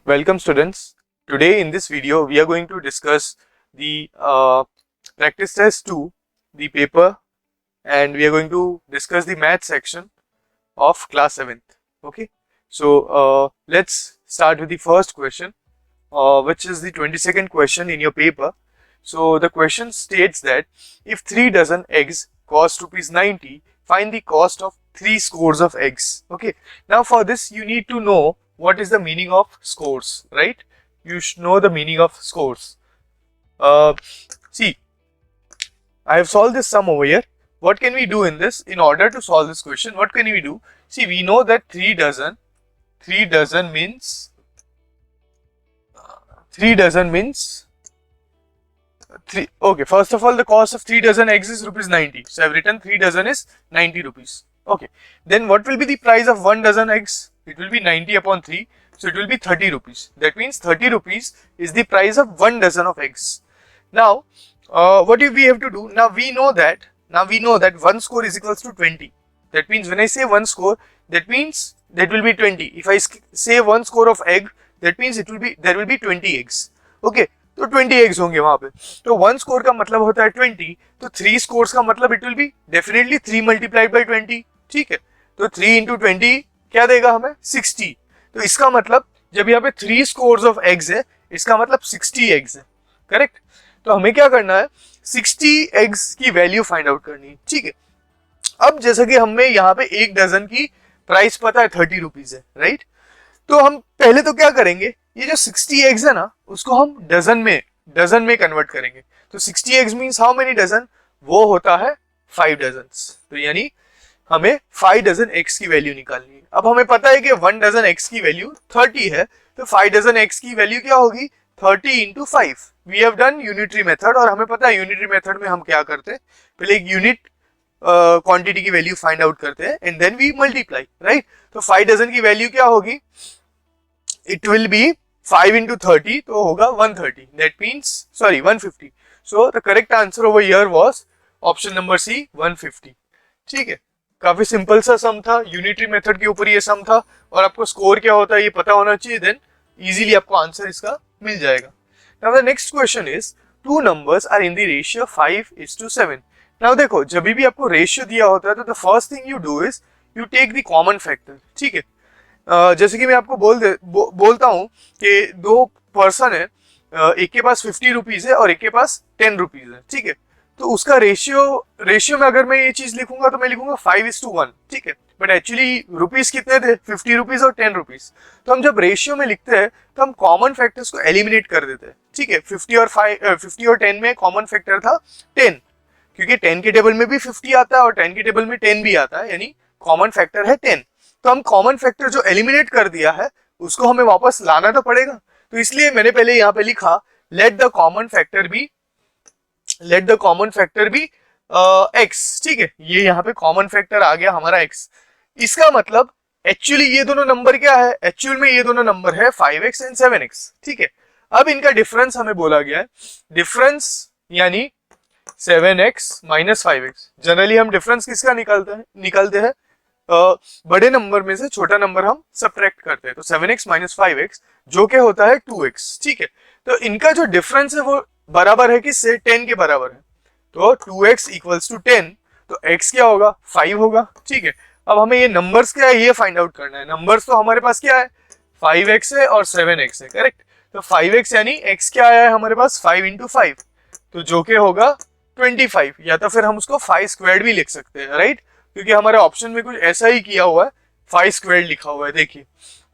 Welcome students. Today in this video we are going to discuss the practice test 2, the paper, and we are going to discuss the math section of class 7th. Okay, so let's start with the first question, which is the 22nd question in your paper. So the question states that if 3 dozen eggs cost rupees 90, find the cost of 3 scores of eggs. Okay, now for this you need to know what is the meaning of scores, right? You should know the meaning of scores. See, I have solved this sum over here. What can we do in this? In order to solve this question, what can we do? See, we know that 3 dozen means 3. Okay, first of all, the cost of 3 dozen eggs is rupees 90. So I have written 3 dozen is 90 rupees. Okay, then what will be the price of 1 dozen eggs? It will be 90 upon 3, so it will be 30 rupees. That means 30 rupees is the price of 1 dozen of eggs. Now, what do we have to do? Now we know that 1 score is equals to 20. That means when I say 1 score, that means that will be 20. If I say 1 score of egg, that means there will be 20 eggs. Okay, तो 20 eggs होंगे वहां पे. तो 1 score का मतलब होता है 20, तो 3 scores का मतलब it will be definitely 3 multiplied by 20. ठीक है, तो 3 into 20 क्या देगा हमें? 60. तो इसका मतलब जब यहाँ पे 3 scores of eggs है, इसका मतलब 60 eggs है. करेक्ट? तो हमें क्या करना है? 60 eggs की वैल्यू फाइंड आउट करनी है. ठीक है, अब जैसा कि हमें यहाँ पे 1 डजन की प्राइस पता है 30 रुपीज है, राइट? तो हम पहले तो क्या करेंगे, ये जो 60 eggs है ना, उसको हम डजन में कन्वर्ट करेंगे. तो 60 eggs means how many dozen? वो होता है 5 डजन. तो यानी हमें 5 डजन eggs की वैल्यू निकालनी है. अब हमें पता है कि 1 डजन eggs की वैल्यू 30 है, तो 5 डजन eggs की वैल्यू क्या होगी? 30 into 5. We have done unitary method, और हमें पता है यूनिटरी मेथड में हम क्या करते हैं, पहले एक यूनिट क्वांटिटी की वैल्यू फाइंड आउट करते हैं and then we multiply, right? तो 5 डजन की वैल्यू क्या होगी? इट विल बी 5 into 30, तो होगा 130. That means 150. So the correct answer over here was option number C, 150. ठीक है, काफी सिंपल सा सम था, यूनिटरी मेथड के ऊपर ये सम था, और आपको स्कोर क्या होता है ये पता होना चाहिए, देन इजीली आपको आंसर इसका मिल जाएगा. Now the next question is, two numbers are in the ratio 5:7. Now देखो, जब भी आपको रेशियो दिया होता है तो the first thing you do is you take the common factor. ठीक है, जैसे कि मैं आपको बोलता हूं कि दो पर्सन है, एक के पास 50 रुपीज है और एक के पास 10 रुपीज है. ठीक है, तो उसका रेशियो में अगर मैं ये चीज लिखूंगा तो मैं लिखूंगा 5:1. ठीक है, बट एक्चुअली रुपीज कितने थे? 50 रुपीज और 10 रुपीज. तो हम जब रेशियो में लिखते हैं तो हम कॉमन फैक्टर्स को एलिमिनेट कर देते हैं. ठीक है, 50 और 10 में कॉमन फैक्टर था 10, क्योंकि 10 के टेबल में भी 50 आता है और 10 के टेबल में 10 भी आता है, यानी कॉमन फैक्टर है 10. तो हम कॉमन फैक्टर जो एलिमिनेट कर दिया है उसको हमें वापस लाना तो पड़ेगा. तो इसलिए मैंने पहले यहाँ पे लिखा let the common factor be x. ठीक है, ये यहाँ पे कॉमन फैक्टर आ गया हमारा x. इसका मतलब एक्चुअली ये दोनों नंबर क्या है? एक्चुअल में ये दोनों नंबर है 5x एंड 7x. ठीक है, अब इनका डिफरेंस हमें बोला गया है. डिफरेंस यानी 7x minus 5x. जनरली हम डिफरेंस किसका निकालते हैं बड़े नंबर में से छोटा नंबर हम सब्ट्रैक्ट करते हैं. तो 7x minus 5x जो कि होता है 2x. ठीक है, तो इनका जो डिफरेंस है वो बराबर है किससे? 10 के बराबर है. तो 2x equals to 10, तो x क्या होगा? 5 होगा. ठीक है, अब हमें ये नंबर्स क्या है ये फाइंड आउट करना है. नंबर्स तो हमारे पास क्या है? 5x है और 7x है, करेक्ट? तो 5x यानी x क्या आया है हमारे पास? 5 into 5, तो जो कि होगा 25. या तो फिर हम उसको 5 स्क्वायर्ड भी लिख सकते हैं, राइट? क्योंकि हमारे ऑप्शन में कुछ ऐसा ही किया हुआ है, 5 स्क्वायर्ड लिखा हुआ है, देखिए.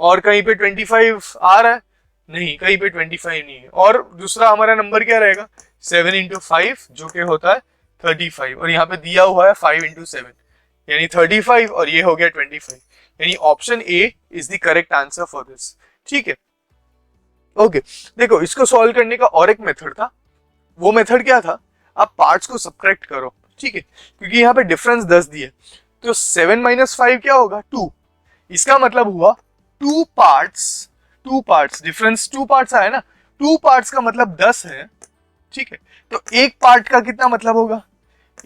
और कहीं पे 25 आ रहा है? नहीं, कहीं पे 25 नहीं है. और दूसरा हमारा नंबर क्या रहेगा? 7 into 5 जो कि होता है 35, और यहाँ पे दिया हुआ है 5 into 7 यानी 35, और ये हो गया 25. यानी option A is the correct answer for this. ठीक है, ओके. देखो, इसको सॉल्व करने का और एक मेथड था. वो मेथड क्या था? आप पार्ट्स को सब्ट्रैक्ट करो. ठीक है, क्योंकि यहाँ पे डिफरेंस 10 दिए, तो 7 minus 5 क्या होगा? 2. इसका मतलब हुआ 2 पार्ट्स डिफरेंस 2 पार्ट्स आया ना, 2 पार्ट्स का मतलब 10 है. ठीक है, तो एक पार्ट का कितना मतलब होगा?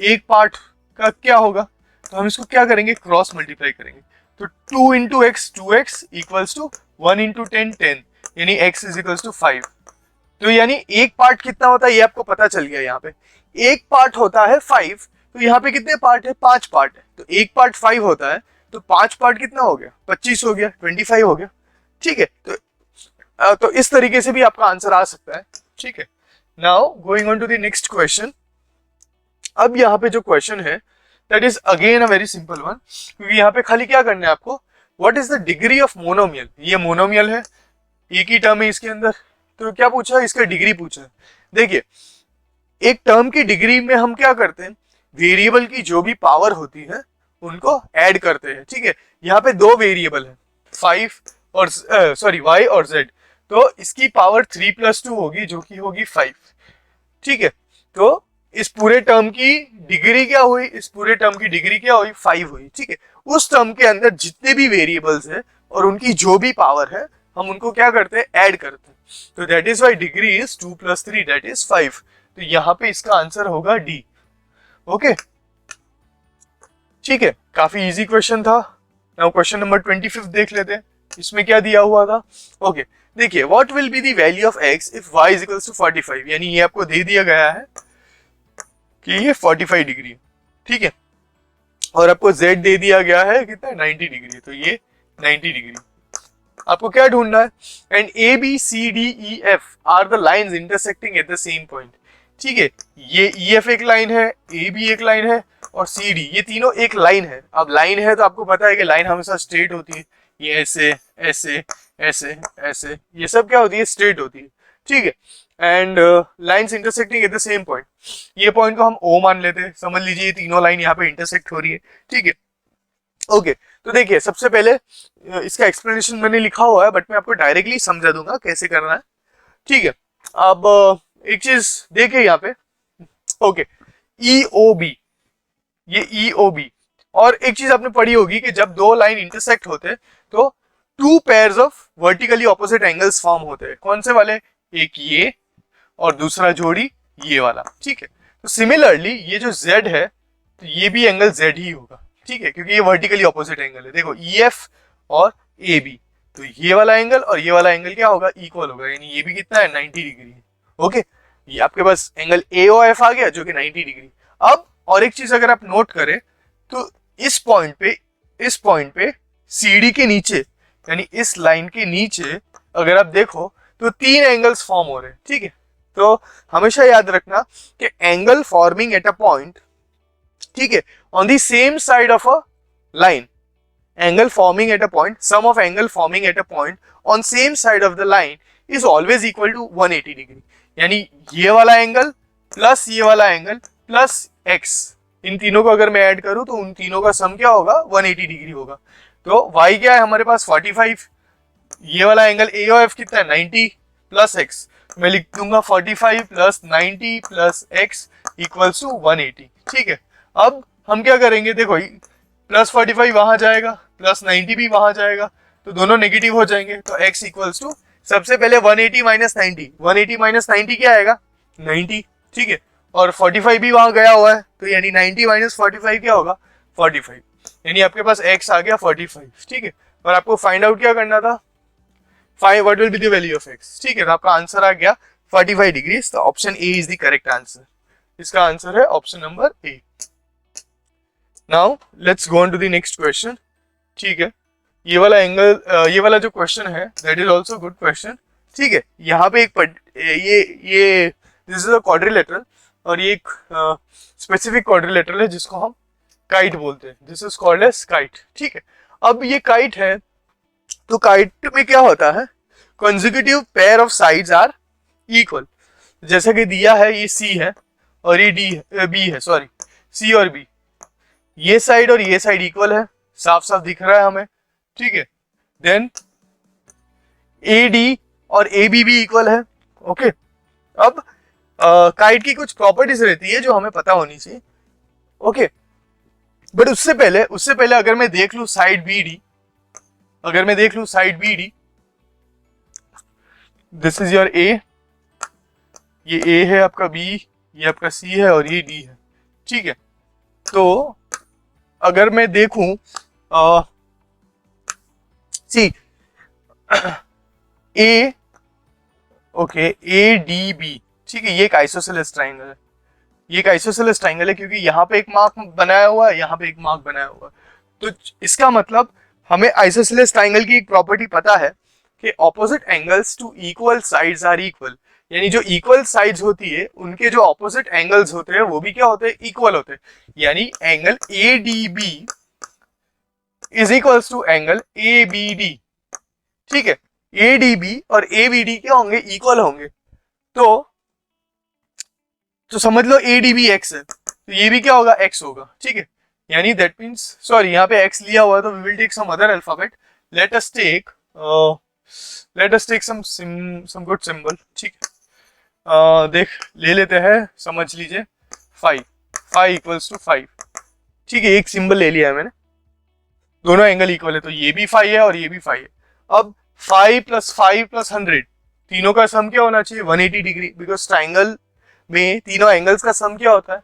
एक पार्ट का क्या होगा? तो हम इसको क्या करेंगे? क्रॉस मल्टीप्लाई करेंगे. तो 2 into x 2x equals to 1 into 10 10. यानी x इज इक्वल्स टू 5। तो यानी एक पार्ट कितना होता है ये आपको पता चल गया। यहाँ पे एक पार्ट होता है 5, तो यहाँ पे कितने पार्ट है, 5 पार्ट है। तो एक पार्ट 5 होता है तो 5 पार्ट कितना हो गया, 25 हो गया, 25 हो गया। ठीक है, तो इस तरीके से भी आपका आंसर आ सकता है। ठीक है, now going on to the next question. अब यहाँ पे जो क्वेश्चन है that is again a very simple one, क्योंकि यहाँ पे खाली क्या करना है आपको, what is the degree of monomial. ये मोनोमियल है, एक ही टर्म है इसके अंदर, तो क्या पूछा, इसका डिग्री पूछा है। देखिए एक टर्म की डिग्री में हम क्या करते हैं, वेरिएबल की जो भी पावर होती है उनको ऐड करते हैं। ठीक है, यहाँ पे दो वेरिएबल है 5 और सॉरी y और z, तो इसकी पावर 3+2 होगी जो कि होगी 5। ठीक है, तो इस पूरे टर्म की डिग्री क्या हुई, इस पूरे टर्म की डिग्री क्या हुई, 5 हुई। ठीक है, उस टर्म के अंदर जितने भी वेरिएबल्स है और उनकी जो भी पावर है हम उनको क्या करते हैं, ऐड करते हैं। तो that is y degree is 2 + 3 that is 5। तो यहाँ पे इसका आंसर होगा डी। ओके, ठीक है, काफी इजी क्वेश्चन था। नाउ क्वेश्चन नंबर 25 देख लेते हैं, इसमें क्या दिया हुआ था। ओके, देखिए what will be the value of x if y is equals to 45। यानी ये आपको दे दिया गया है कि ये 45 डिग्री है। ठीक है, और आपको z दे दिया गया है कितना, 90 डिग्री, तो ये 90 डिग्री। आपको क्या ढूंढना है, and A B C D E F are the lines intersecting at the same point. ठीक है, ये ई एफ एक लाइन है, ए बी एक लाइन है और सी डी, ये तीनों एक लाइन है। अब लाइन है तो आपको पता है कि लाइन हमेशा स्ट्रेट होती है, ये ऐसे ऐसे ऐसे ऐसे, ये सब क्या होती है, स्ट्रेट होती है। ठीक है, and lines intersecting at the same point, ये पॉइंट को हम ओ मान लेते हैं। समझ लीजिए ये तीनों लाइन यहाँ पे इंटरसेक्ट हो रही है। ठीक है, ओके, तो देखिए सबसे पहले इसका एक्सप्लेनेशन मैंने लिखा हुआ है, बट मैं आपको डायरेक्टली समझा दूंगा कैसे करना है। ठीक है, अब एक चीज देखिए यहाँ पे, ओके, ई ओ बी, ये ई ओ बी, और एक चीज आपने पढ़ी होगी कि जब दो लाइन इंटरसेक्ट होते हैं तो 2 pairs of vertically opposite angles form होते हैं। कौन से वाले, एक ये और दूसरा जोड़ी ये वाला। ठीक है, तो सिमिलरली ये जो z है तो ये भी एंगल z ही होगा। ठीक है, क्योंकि ये वर्टिकली ऑपोजिट एंगल है। देखो ई एफ और ए बी, तो ये वाला एंगल और ये वाला एंगल क्या होगा, इक्वल होगा, यानी ये भी कितना है, 90 डिग्री है। ओके, ये आपके पास एंगल ए ओ एफ आ गया जो कि 90 डिग्री। अब और एक चीज अगर आप नोट करें तो इस पॉइंट पे सी डी के नीचे, यानी इस लाइन के नीचे अगर आप देखो तो 3 एंगल्स फॉर्म हो रहे हैं। ठीक है, तो हमेशा याद रखना कि angle forming at a point, ठीक है, on the same side of a line, angle forming at a point, sum of angle forming at a point on same side of the line is always equal to 180 degree. यानी ये वाला angle plus ये वाला angle plus x, इन तीनों को अगर मैं add करूं तो उन तीनों का सम क्या होगा, 180 डिग्री होगा। तो y क्या है हमारे पास, 45, ये वाला एंगल ए ओ एफ कितना है, 90 प्लस एक्स, मैं लिख दूंगा 45 plus 90 plus x equals to 180। ठीक है, अब हम क्या करेंगे, देखो प्लस 45 वहां जाएगा, प्लस 90 भी वहां जाएगा, तो दोनों नेगेटिव हो जाएंगे। तो x इक्वल्स टू, सबसे पहले 180 माइनस 90, 180 माइनस 90 क्या आएगा, 90। ठीक है, और 45 भी वहां गया हुआ है, तो यानी 90 माइनस 45 क्या होगा, 45, यानी आपके पास x आ गया 45। ठीक है, और आपको फाइंड आउट क्या करना था, find what will be the value of x। ठीक है, तो आपका आंसर आ गया 45 डिग्री। तो option A is the correct answer. इसका आंसर है option number A. Now let's go on to the next question. ठीक है, ये वाला एंगल, ये वाला जो क्वेश्चन है that is also good question. ठीक है, यहाँ पे एक ये दिस इज अ क्वाड्रिलेटरल, और ये एक स्पेसिफिक क्वाड्रिलेटरल है जिसको हम काइट बोलते हैं। This is called as kite. ठीक है, अब ये काइट है, तो काइट में क्या होता है, consecutive pair of sides are equal. जैसा कि दिया है ये सी है और ये डी बी है, सॉरी सी और बी, ये साइड और ये साइड इक्वल है, साफ साफ दिख रहा है हमें। ठीक है, देन ए डी और ए बी भी इक्वल है। ओके, अब काइट की कुछ प्रॉपर्टीज रहती है जो हमें पता होनी चाहिए। ओके, बट उससे पहले अगर मैं देख लूं साइड बी डी, अगर मैं देख लूं side B D, this is your A, ये ए है आपका, बी ये आपका सी है और ये डी है। ठीक है, तो अगर मैं देखूं सी ए, ओके, ए डी बी, ठीक है, ये एक आइसोसेलेस ट्राइंगल है, ये एक आइसोसेलेस ट्राइंगल है क्योंकि यहाँ पे एक मार्क बनाया हुआ है, यहाँ पे एक मार्क बनाया हुआ है। तो इसका मतलब हमें आइसोसेलेस ट्राइंगल की एक प्रॉपर्टी पता है कि opposite angles to equal sides are equal, यानी जो इक्वल साइड्स होती है उनके जो ऑपोजिट एंगल्स होते हैं वो भी क्या होते हैं, इक्वल होते हैं। यानी angle A D B is equals to angle A B D, ठीक है। ए डी बी और ए बी डी क्या होंगे, इक्वल होंगे। तो समझ लो ए डी बी एक्स है तो ये भी क्या होगा, एक्स होगा, ठीक है। यानी दैट मीन्स, सॉरी यहाँ पे एक्स लिया हुआ है तो we will take some other alphabet, let us take some good symbol, ठीक है। देख ले लेते हैं, समझ लीजिए 5 इक्वल्स टू 5, ठीक है, एक सिंबल ले लिया है मैंने, दोनों एंगल इक्वल है तो ये भी 5 है और ये भी 5 है। अब 5 + 5 + 100, तीनों का सम क्या होना चाहिए, 180 डिग्री, बिकॉज ट्राइंगल में तीनों एंगल्स का सम क्या होता है,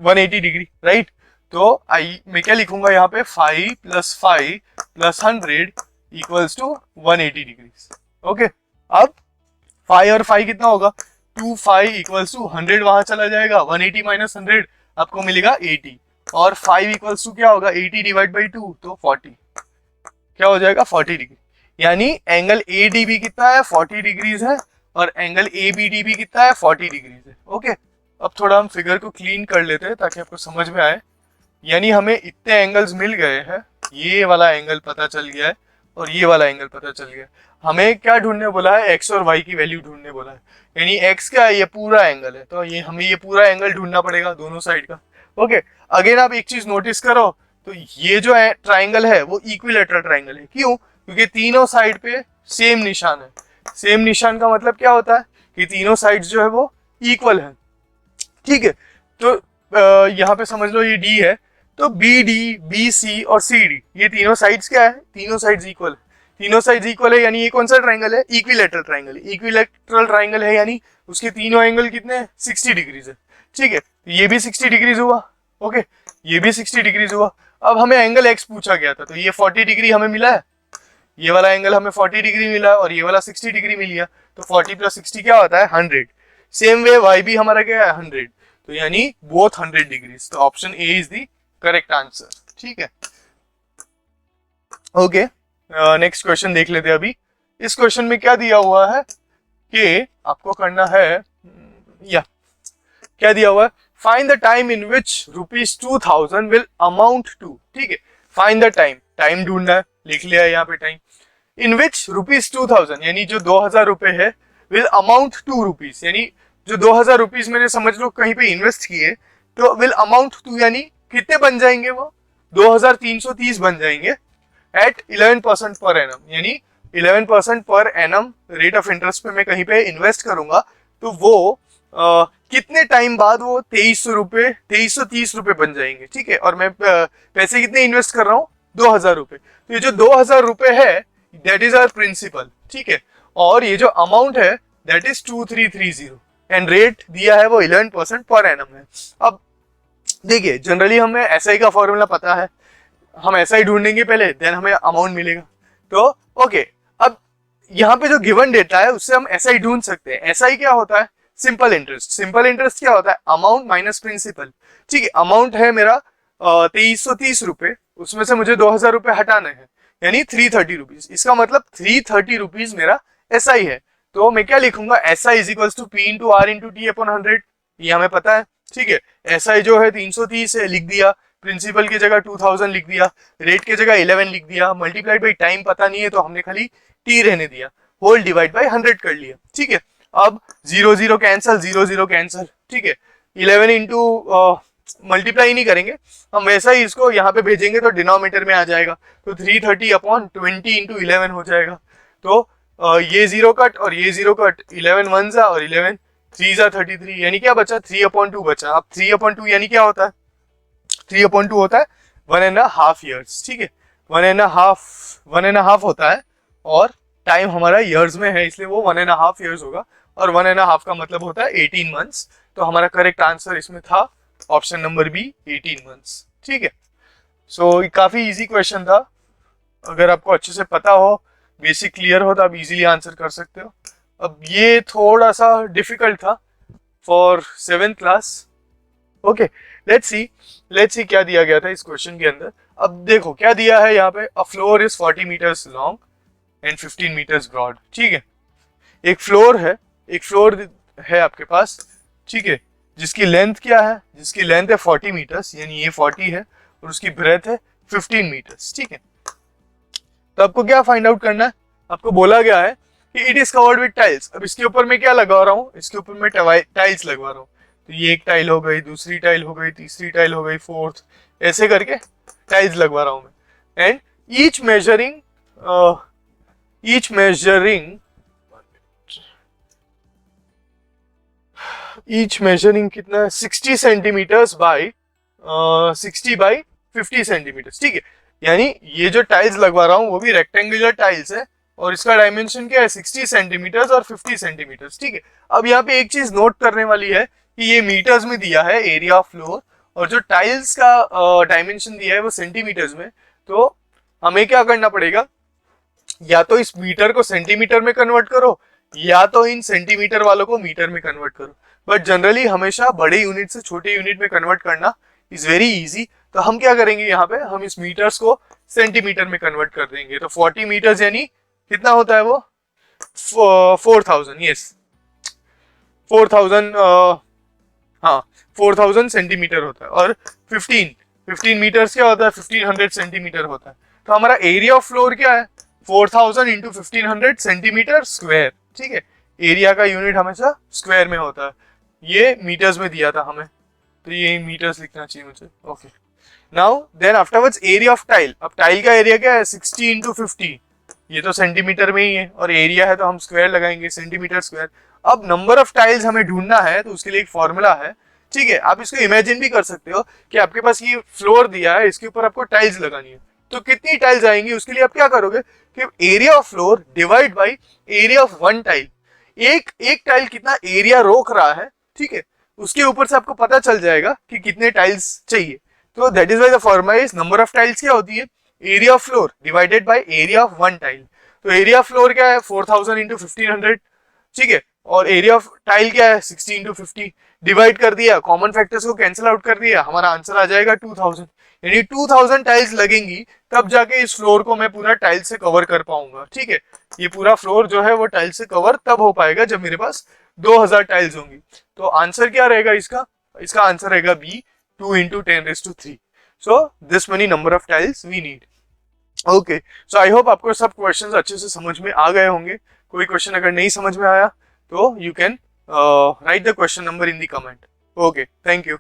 180 डिग्री, राइट। तो मैं क्या लिखूंगा यहाँ पे, 5 + 5 + 100 इक्वल्स टू 180 डिग्री, ओके। अब 5 और 5 कितना होगा, 2 5 इक्वल्स टू 100 वहां चला जाएगा, 180 - 100 आपको मिलेगा 80, और 5 इक्वल्स टू क्या होगा, 80 / 2 तो 40, क्या हो जाएगा, 40 डिग्री। यानी एंगल ए डी बी कितना है, 40 डिग्रीज है, और angle A B D B कितना है, 40 डिग्रीज है, ओके। अब थोड़ा हम फिगर को क्लीन कर लेते हैं ताकि आपको समझ में आए। यानी हमें इतने एंगल्स मिल गए हैं, ये वाला एंगल पता चल गया है और ये वाला एंगल पता चल गया है। हमें क्या ढूंढने बोला है, एक्स और वाई की वैल्यू ढूंढने बोला है। यानी एक्स क्या है, ये पूरा एंगल है, तो ये हमें ये पूरा एंगल ढूंढना पड़ेगा दोनों साइड का, ओके। अगेन आप एक चीज नोटिस करो, तो ये जो है ट्राइंगल है वो इक्विलेटरल ट्राइंगल है, क्यों, क्योंकि तीनों साइड पे सेम निशान है। सेम निशान का मतलब क्या होता है कि तीनों साइड्स जो है वो इक्वल है, ठीक है। तो यहाँ पे समझ लो ये डी है, तो बी डी, बी सी और सी डी, ये तीनों साइड्स क्या है, तीनों साइड्स इक्वल है, तीनों साइड्स इक्वल है। यानी ये कौन सा ट्राइंगल है, इक्विलेटरल ट्राइंगल। इक्विलेटरल ट्राइंगल है यानी उसके तीनों एंगल कितने हैं, 60 डिग्रीज है, ठीक है। ये भी 60 डिग्रीज हुआ, ओके, ये भी 60 डिग्रीज हुआ। अब हमें एंगल एक्स पूछा गया था, तो ये 40 डिग्री हमें मिला है, ये वाला एंगल हमें 40 डिग्री मिला और ये वाला 60 डिग्री मिल गया, तो 40 + 60 क्या होता है, 100। सेम वे वाई भी हमारा क्या है, 100, तो यानी बोथ 100 डिग्रीज, तो option A is the correct answer, ठीक है, ओके। नेक्स्ट क्वेश्चन देख लेते हैं। अभी इस क्वेश्चन में क्या दिया हुआ है कि आपको करना है, या क्या दिया हुआ है, find the time in which ₹2000 will amount to, ठीक है। फाइंड द टाइम, टाइम ढूंढना है, लिख लिया है यहाँ पे टाइम। इन विच ₹2000 यानी जो 2000 रुपए है, विल अमाउंट टू रुपीज, यानी जो 2000 रुपीज मैंने समझ लो कहीं पे इन्वेस्ट किए, तो विल अमाउंट टू यानी कितने बन जाएंगे, वो 2330 बन जाएंगे एट 11% पर एनम, यानी 11% per annum rate of interest पे मैं कहीं पे इन्वेस्ट करूंगा, तो वो कितने टाइम बाद वो 2330 रुपए बन जाएंगे, ठीक है। और मैं पैसे कितने इन्वेस्ट कर रहा हूँ, 2000 रुपए, तो ये जो 2000 रुपए है दैट इज आवर प्रिंसिपल, ठीक है। और ये जो अमाउंट है दैट इज 2330 एंड रेट दिया है वो 11% पर एनम है। अब देखिए जनरली हमें एसआई का फॉर्मूला पता है, हम एसआई ढूंढेंगे पहले, देन हमें अमाउंट मिलेगा, तो ओके। अब यहाँ पे जो गिवन डेटा है उससे हम एसआई ढूंढ सकते हैं। एसआई क्या होता है, सिंपल इंटरेस्ट। सिंपल इंटरेस्ट क्या होता है, अमाउंट माइनस प्रिंसिपल, ठीक है। अमाउंट है मेरा 2330 रुपए, उसमें से मुझे 2000 रुपए हटाने हैं, यानी 330 रुपीज। इसका मतलब 330 रुपीज मेरा एसआई है। तो मैं क्या लिखूंगा, SI is equals to P into R into T upon 100, ये हमें पता है, ठीक है। एसआई जो है 330 है, लिख दिया, प्रिंसिपल की जगह 2000 लिख दिया, रेट की जगह 11 लिख दिया, मल्टीप्लाइड बाई टाइम पता नहीं है तो हमने खाली टी रहने दिया, होल डिवाइड बाई 100 कर लिया, ठीक है। अब 0 0 कैंसल, 0 0 कैंसल, ठीक है। 11 इंटू मल्टीप्लाई नहीं करेंगे हम, वैसा ही इसको यहाँ पे भेजेंगे तो डिनोमिनेटर में आ जाएगा, तो 330 अपॉन 20 इंटू 11 हो जाएगा। तो ये 0 कट और ये 0 कट, 11 1 जा और 11 3 जा 33, यानी क्या बचा, 3/2 बचा। अब 3/2 यानी क्या होता है, 3/2 होता है 1.5 ईयर्स, ठीक है। 1.5 होता है और टाइम हमारा ईयर्स में है इसलिए वो 1.5 ईयर्स होगा, और 1.5 का मतलब होता है 18 मंथ्स। तो हमारा करेक्ट आंसर इसमें था ऑप्शन नंबर बी, 18 मंथ्स, ठीक है। सो काफी इजी क्वेश्चन था, अगर आपको अच्छे से पता हो बेसिक क्लियर हो तो आप इजीली आंसर कर सकते हो। अब ये थोड़ा सा डिफिकल्ट था for 7th class. Okay, let's see क्या दिया गया था इस क्वेश्चन के अंदर। अब देखो क्या दिया है यहाँ पे, a floor is 40 metres long and 15 metres broad. ठीक है, एक फ्लोर है आपके पास, ठीक है, जिसकी लेंथ क्या है, जिसकी लेंथ है 40 मीटर्स, यानी ये 40 है, और उसकी ब्रेथ है 15 मीटर्स। ठीक है, तो आपको क्या फाइंड आउट करना है, आपको बोला गया है कि it is covered with tiles. अब इसके ऊपर मैं क्या लगा रहा हूँ, इसके ऊपर मैं टाइल्स लगवा रहा हूँ। तो ये एक टाइल हो गई, दूसरी टाइल हो गई, तीसरी टाइल हो गई, फोर्थ, ऐसे करके टाइल्स लगवा रहा हूँ मैं। एंड ईच मेजरिंग कितना है, 60 सेंटीमीटर्स बाई 60 बाई 50 सेंटीमीटर्स। ठीक है, यानी ये जो टाइल्स लगवा रहा हूँ वो भी रेक्टेंगुलर टाइल्स है, और इसका डायमेंशन क्या है, 60 सेंटीमीटर्स और 50 सेंटीमीटर्स। ठीक है, अब यहाँ पे एक चीज नोट करने वाली है कि ये मीटर्स में दिया है एरिया ऑफ फ्लोर, और जो टाइल्स का डायमेंशन दिया है वो सेंटीमीटर्स में। तो हमें क्या करना पड़ेगा, या तो इस मीटर को सेंटीमीटर में कन्वर्ट करो, या तो इन सेंटीमीटर वालों को मीटर में कन्वर्ट करो। बट जनरली हमेशा बड़े यूनिट से छोटे यूनिट में कन्वर्ट करना इज वेरी इजी। तो हम क्या करेंगे, यहाँ पे हम इस मीटर्स को सेंटीमीटर में कन्वर्ट कर देंगे। तो 40 मीटर्स यानी कितना होता है वो, 4000, यस 4000, हाँ 4000 सेंटीमीटर होता है। और 15 मीटर्स क्या होता है, 1500 सेंटीमीटर होता है। तो हमारा एरिया ऑफ फ्लोर क्या है, 4000 इंटू 1500 सेंटीमीटर स्क्वायर। ठीक है, एरिया का यूनिट हमेशा स्क्वायर में होता है, ये मीटर्स में दिया था हमें, तो ये मीटर्स लिखना चाहिए मुझे। Okay, now then afterwards area of tile. अब टाइल का एरिया क्या है, 60 इंटू 50, ये तो सेंटीमीटर में ही है, और एरिया है तो हम स्क्वायर लगाएंगे, सेंटीमीटर स्क्वायर। अब नंबर ऑफ टाइल्स हमें ढूंढना है, तो उसके लिए एक फॉर्मूला है। ठीक है, आप इसको इमेजिन भी कर सकते हो कि आपके पास ये फ्लोर दिया है, इसके ऊपर आपको टाइल्स लगानी है, तो कितनी टाइल्स आएंगी, उसके लिए आप क्या करोगे कि area of floor divide by area of one tile. एक टाइल कितना एरिया रोक रहा है, ठीक है, उसके ऊपर से आपको पता चल जाएगा कि कितने टाइल्स चाहिए। तो that is why the formula is, number of tiles क्या होती है, area of floor divided by area of one tile. तो एरिया ऑफ फ्लोर क्या है, 4000 इंटू 1500, ठीक है, और एरिया ऑफ टाइल क्या है, 60 इंटू 50, डिवाइड कर दिया, कॉमन फैक्टर्स को कैंसिल आउट कर दिया, हमारा आंसर आ जाएगा 2000। यानी 2000 टाइल्स लगेंगी, तब जाके इस फ्लोर को मैं पूरा टाइल से कवर कर पाऊंगा। ठीक है, ये पूरा फ्लोर जो है वो टाइल से कवर तब हो पाएगा जब मेरे पास 2000 टाइल्स होंगी। तो आंसर क्या रहेगा इसका आंसर रहेगा B, 2 into 10⁻3। So this many number of tiles we need. Okay, so I hope आपको सब क्वेश्चंस अच्छे से समझ में आ गए होंगे। कोई क्वेश्चन अगर नहीं समझ में आया तो you can write the question number in the comment. Okay, thank you.